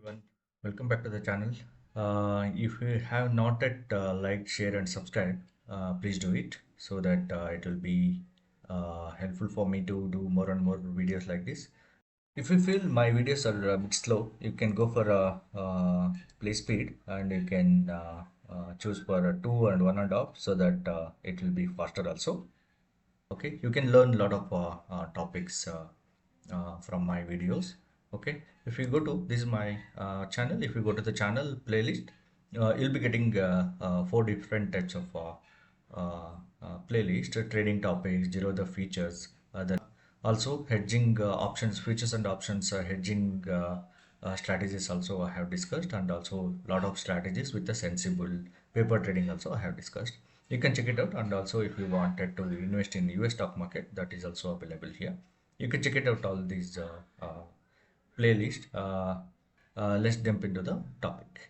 everyone, welcome back to the channel. If you have not yet liked, share, and subscribe, please do it so that it will be helpful for me to do more and more videos like this. If you feel my videos are a bit slow, you can go for a play speed and you can choose for a 2 and 1.5 so that it will be faster also. Okay, you can learn a lot of topics from my videos. Okay, if you go to this is my channel. If you go to the channel playlist, you'll be getting four different types of playlist: trading topics, Zerodha features, also hedging options, futures and options, hedging strategies also I have discussed, and also lot of strategies with the sensible paper trading also I have discussed. You can check it out, and also if you wanted to invest in US stock market, that is also available here. You can check it out all these playlist. Let's jump into the topic.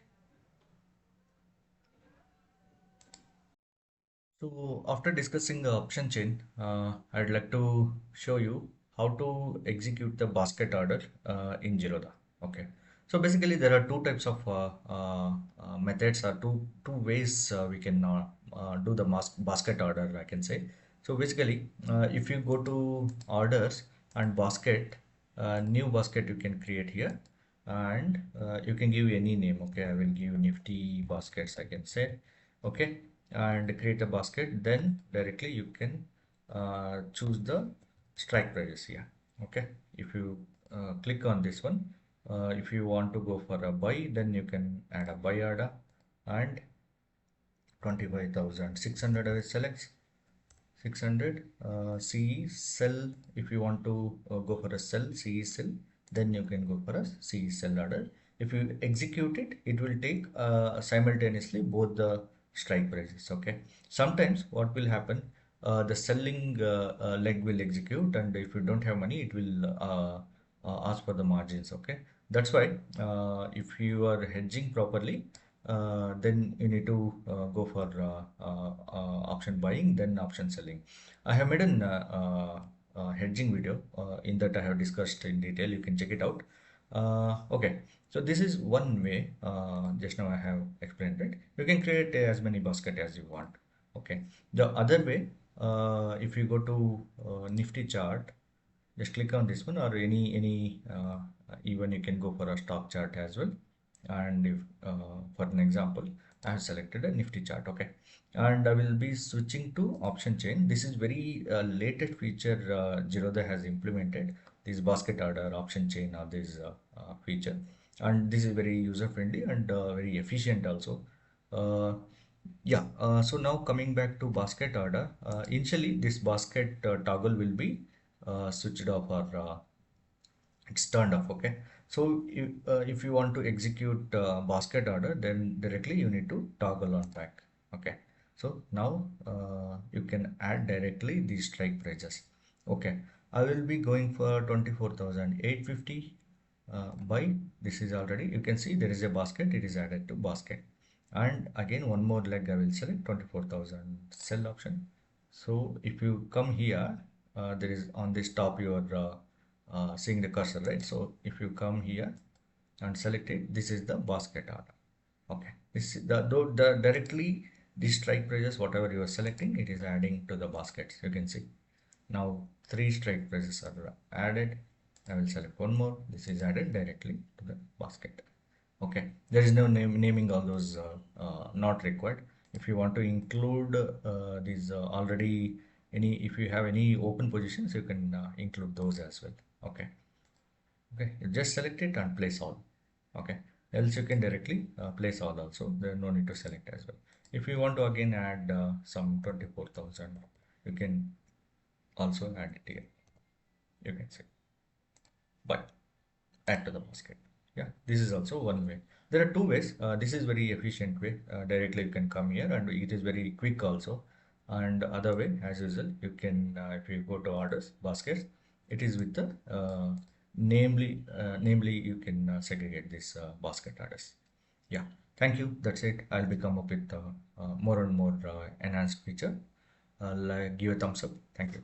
So after discussing the option chain, I'd like to show you how to execute the basket order in Zerodha. Okay. So basically there are two types of methods or two ways we can do the basket order, I can say. So basically if you go to orders and basket, new basket you can create here, and you can give any name. Okay, I will give Nifty baskets, I can say. Okay, and create a basket. Then directly you can choose the strike prices here. Okay, if you click on this one, if you want to go for a buy, then you can add a buy order, and 25,600 I will select 600. CE sell. If you want to go for a sell, CE sell, then you can go for a CE sell order. If you execute it, it will take simultaneously both the strike prices. Okay, sometimes what will happen, the selling leg will execute, and if you don't have money, it will ask for the margins. Okay, that's why if you are hedging properly, then you need to go for option buying, then option selling. I have made an hedging video in that I have discussed in detail. You can check it out. Okay, so this is one way. Just now I have explained it. You can create as many basket as you want. Okay, the other way, if you go to Nifty chart, just click on this one, or any even you can go for a stock chart as well. And if for an example, I have selected a Nifty chart. Okay, and I will be switching to option chain. This is very latest feature Zerodha has implemented, this basket order option chain, or this feature, and this is very user friendly and very efficient also. So now coming back to basket order, initially this basket toggle will be switched off, or it's turned off. Okay, so if you want to execute basket order, then directly you need to toggle on back. Okay, so now you can add directly these strike prices. Okay, I will be going for 24,850 buy. This is already, you can see there is a basket, it is added to basket. And again one more leg I will select 24,000 sell option. So if you come here, there is on this top you are seeing the cursor, right? So if you come here and select it, this is the basket order. Okay, this is the directly these strike prices, whatever you are selecting, it is adding to the baskets. You can see now three strike prices are added. I will select one more. This is added directly to the basket. Okay, there is no naming all those, not required. If you want to include these already, any, if you have any open positions, you can include those as well. Okay, okay, you just select it and place all. Okay, else you can directly place all also. There no need to select as well. If you want to again add some 24,000, you can also add it here. You can say but add to the basket. Yeah, this is also one way. There are two ways. This is very efficient way. Directly you can come here, and it is very quick also. And other way, as usual, you can if you go to orders baskets, it is with the namely you can segregate this basket orders. Yeah, thank you. That's it. I'll be come up with more and more enhanced feature. Like give a thumbs up. Thank you.